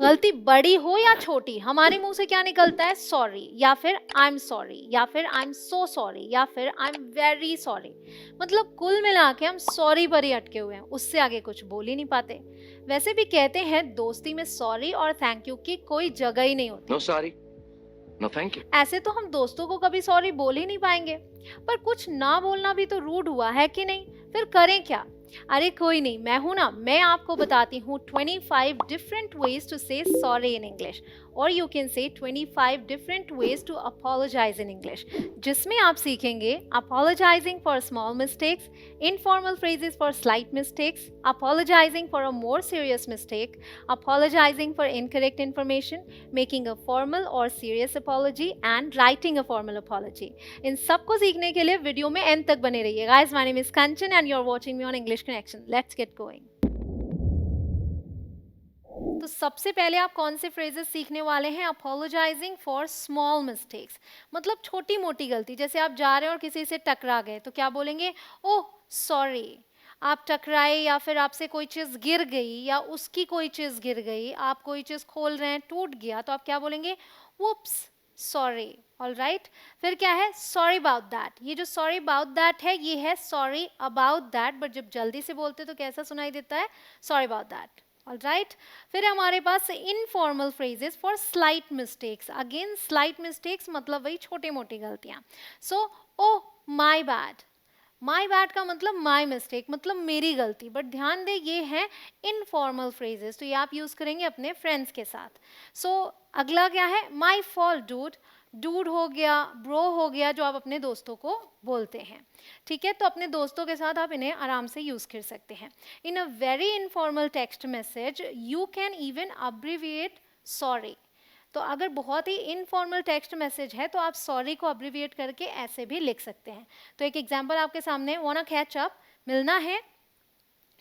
गलती बड़ी हो या छोटी, हमारे मुंह से क्या निकलता है? सॉरी, या फिर आई एम सॉरी, या फिर आई एम सो सॉरी, या फिर आई एम वेरी सॉरी। मतलब कुल मिला के हम सॉरी पर ही अटके हुए हैं, उससे आगे कुछ बोल ही नहीं पाते। वैसे भी कहते हैं दोस्ती में सॉरी और थैंक यू की कोई जगह ही नहीं होती। No sorry, no thank you. ऐसे तो हम दोस्तों को कभी सॉरी बोल ही नहीं पाएंगे, पर कुछ ना बोलना भी तो रूड हुआ है कि नहीं? फिर करें क्या? अरे कोई नहीं, मैं हूं ना, मैं आपको बताती हूँ 25 different ways to say sorry in English, और you can say 25 different ways to apologize in English, जिसमें आप सीखेंगे apologizing for small mistakes, informal phrases for slight mistakes, apologizing for a more serious mistake, apologizing for incorrect information, making a formal और serious apology and writing a formal apology. इन सबको सीखने के लिए video में एंड तक बने रहिए। Guys, my name is Kanchan and you are watching me on English Connection. Let's get going. तो सबसे पहले आप कौन से फ्रेजेस सीखने वाले हैं? अपोलोजाइजिंग फॉर स्मॉल मिस्टेक्स, मतलब छोटी मोटी गलती। जैसे आप जा रहे हैं और किसी से टकरा गए तो क्या बोलेंगे? Oh sorry. आप टकराए या फिर आपसे कोई चीज़ गिर गई या उसकी कोई चीज़ गिर गई, आप कोई चीज़ खोल रहे हैं टूट गया, तो आप क्या बोलेंगे? वुप्स सॉरी। All right. फिर क्या है? Sorry about that. ये जो सॉरी अबाउट दैट है ये है सॉरी अबाउट दैट, बट जब जल्दी से बोलते तो कैसा सुनाई देता है? Sorry about that. All right. फिर हमारे पास informal phrases for slight mistakes. Again slight mistakes मतलब वही छोटी मोटी गलतियां। सो ओ माई बैड। माई बैड का मतलब माई मिस्टेक, मतलब मेरी गलती, बट ध्यान दे ये है इनफॉर्मल फ्रेजेस, तो ये आप यूज करेंगे अपने फ्रेंड्स के साथ। सो अगला क्या है? My fault dude. डूड हो गया, ब्रो हो गया, जो आप अपने दोस्तों को बोलते हैं। ठीक है, तो अपने दोस्तों के साथ आप इन्हें आराम से यूज कर सकते हैं। In a very informal text message you can even abbreviate sorry. तो अगर बहुत ही इनफॉर्मल टेक्स्ट मैसेज है तो आप सॉरी को अब्रिविएट करके ऐसे भी लिख सकते हैं। तो एक एग्जांपल आपके सामने, वांना कैच अप, मिलना है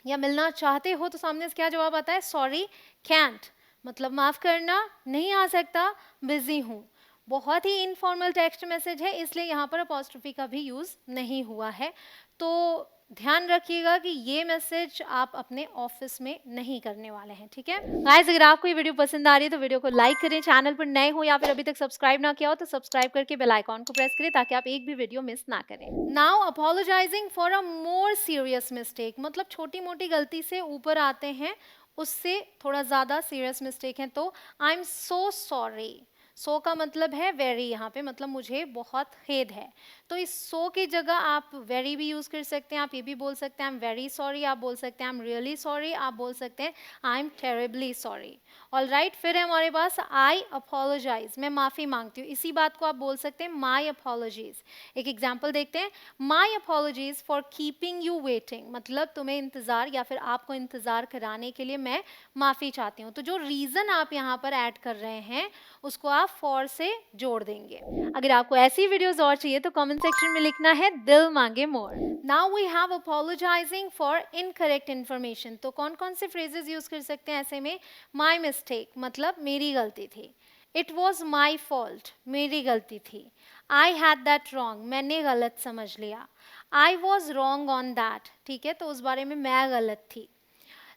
या मिलना चाहते हो, तो सामने से क्या जवाब आता है? सॉरी कैंट, मतलब माफ करना, नहीं आ सकता, बिजी हूँ। बहुत ही इनफॉर्मल टेक्स्ट मैसेज है, इसलिए यहाँ पर अपॉस्ट्रोफी का भी यूज नहीं हुआ है। तो ध्यान रखिएगा कि ये मैसेज आप अपने ऑफिस में नहीं करने वाले हैं। ठीक है गाइस, अगर आपको ये वीडियो पसंद आ रही है तो वीडियो को लाइक करें, चैनल पर नए हो या फिर अभी तक सब्सक्राइब ना किया हो तो सब्सक्राइब करके बेल आइकॉन को प्रेस करें ताकि आप एक भी वीडियो मिस ना करें। Now apologising for a more serious mistake, मतलब छोटी मोटी गलती से ऊपर आते हैं, उससे थोड़ा ज्यादा सीरियस मिस्टेक है तो आई एम सो सॉरी। सो का मतलब है वेरी, यहाँ पे मतलब मुझे बहुत खेद है। तो इस सो की जगह आप वेरी भी यूज कर सकते हैं। आप ये भी बोल सकते हैं आई एम वेरी सॉरी, आप बोल सकते हैं आई एम रियली सॉरी, आप बोल सकते हैं I am terribly sorry. All right. फिर है हमारे पास आई अपोलोजाइज, मैं माफी मांगती हूँ। इसी बात को आप बोल सकते हैं माई अपोलॉजीज। एक एग्जाम्पल देखते हैं, my apologies for keeping you waiting, मतलब तुम्हें इंतजार या फिर आपको इंतजार कराने के लिए मैं माफी चाहती हूँ। तो जो रीजन आप यहाँ पर ऐड कर रहे हैं उसको आप फॉर से जोड़ देंगे। अगर आपको ऐसी वीडियोस और चाहिए तो कमेंट सेक्शन में लिखना है दिल मांगे more. Now we have apologizing for incorrect information. तो कौन कौन से फ्रेजेस यूज कर सकते हैं ऐसे में? माई मिस्टेक, मतलब मेरी गलती थी। इट वॉज माई फॉल्ट, मेरी गलती थी। आई हैड दैट रॉन्ग, मैंने गलत समझ लिया। I was wrong on that, ठीक है, तो उस बारे में मैं गलत थी।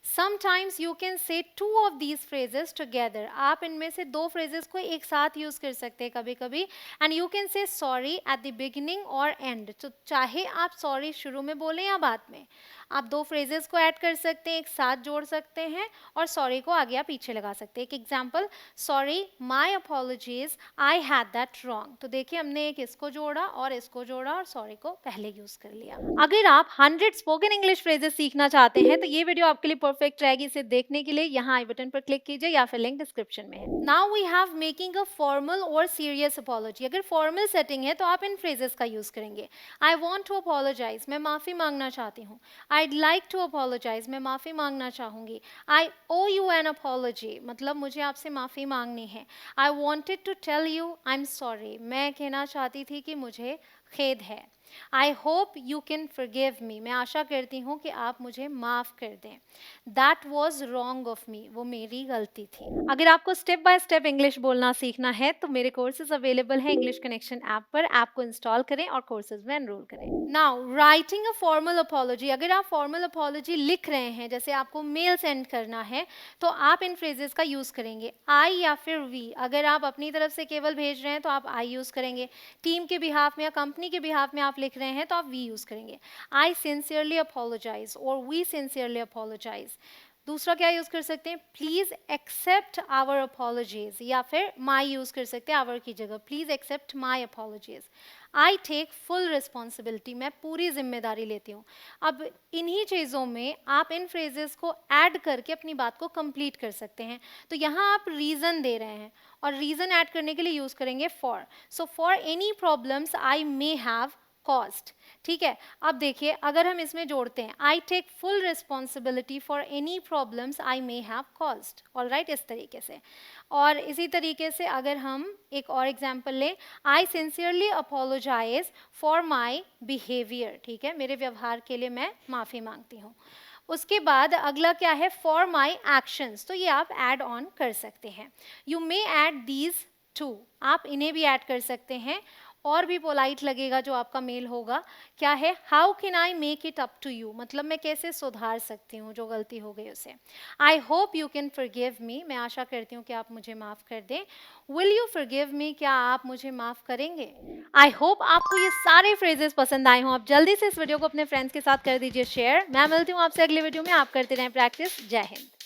Sometimes you can say two of these phrases together. आप इनमें से दो phrases को एक साथ यूज कर सकते हैं कभी कभी। And you can say sorry at the beginning or end. तो चाहे आप sorry शुरू में बोलें या बाद में, आप दो phrases को ऐड कर सकते हैं, एक साथ जोड़ सकते हैं और sorry को आगे या पीछे लगा सकते हैं। एक example, sorry my apologies I had that wrong। तो देखिए हमने एक इसको जोड़ा और इसको जोड़ा और sorry को पहले यूज कर लिया। अगर आप 100 स्पोकन इंग्लिश phrases सीखना चाहते हैं तो ये वीडियो आपके लिए परफेक्ट रहेगी। इसे देखने के लिए यहाँ आई बटन पर क्लिक कीजिए या फिर लिंक डिस्क्रिप्शन में है। Now we have making a formal और सीरियस अपॉलॉजी। अगर फॉर्मल सेटिंग है तो आप इन फ्रेजेस का यूज करेंगे। आई वांट टू अपॉलोजाइज, मैं माफी मांगना चाहती हूँ। आईड लाइक टू अपॉलोजाइज, मैं माफी मांगना चाहूंगी। I owe you an apology, मतलब मुझे आपसे माफी मांगनी है। I wanted to tell you I am sorry, मैं कहना चाहती थी कि मुझे खेद है। I hope you can forgive me, मैं आशा करती हूँ कि आप मुझे माफ़ कर दें. That was wrong of me, वो मेरी गलती थी. अगर आपको स्टेप बाय स्टेप इंग्लिश बोलना सीखना है तो मेरे कोर्सेज अवेलेबल हैं इंग्लिश कनेक्शन ऐप पर. ऐप को इंस्टॉल करें और कोर्सेज में एनरोल करें. Now writing a formal apology, अगर आप फॉर्मल अपॉलॉजी लिख रहे हैं, जैसे आपको मेल सेंड करना है, तो आप इन फ्रेजेस का यूज़ करेंगे आई या फिर वी. अगर आप अपनी तरफ से केवल भेज रहे हैं तो आप आई यूज़ करेंगे. टीम के बिहाफ में या कंपनी के बिहाफ में आप लिख रहे हैं तो आप वी यूज़ करेंगे. आई सिंसियरली अपोलोजाइज और वी सिंसियरली अपोलोजाइज. दूसरा क्या यूज़ कर सकते हैं, प्लीज़ एक्सेप्ट आवर अपोलॉजीज, या फिर माई यूज़ कर सकते हैं आवर की जगह, please accept my apologies. I take full responsibility, मैं पूरी जिम्मेदारी लेती हूँ. अब इन्हीं चीज़ों में आप इन फ्रेजेस को ऐड करके अपनी बात को कंप्लीट कर सकते हैं. तो यहाँ आप रीज़न दे रहे हैं और रीज़न ऐड करने के लिए यूज़ करेंगे for. So for any problems I may have cost. ठीक है, अब देखिए अगर हम इसमें जोड़ते हैं I take full responsibility for any problems I may have cost. All right, इस तरीके से. और इसी तरीके से अगर हम एक और एग्जाम्पल लें, I sincerely apologise for my behaviour. ठीक है, मेरे व्यवहार के लिए मैं माफ़ी मांगती हूँ. उसके बाद अगला क्या है, फॉर माई एक्शंस. तो ये आप ऐड ऑन कर सकते हैं. You may add these two, आप इन्हें भी ऐड कर सकते हैं और भी पोलाइट लगेगा जो आपका मेल होगा. क्या है, how can I make it up to you, मतलब मैं कैसे सुधार सकती हूँ जो गलती हो गई उसे. आई hope you can forgive me, मैं आशा करती हूँ कि आप मुझे माफ़ कर दें. विल यू फॉरगिव मी, क्या आप मुझे माफ़ करेंगे. आई होप आपको ये सारे फ्रेजेस पसंद आए हों. आप जल्दी से इस वीडियो को अपने फ्रेंड्स के साथ कर दीजिए शेयर. मैं मिलती हूँ आपसे अगले वीडियो में. आप करते रहें प्रैक्टिस. जय हिंद.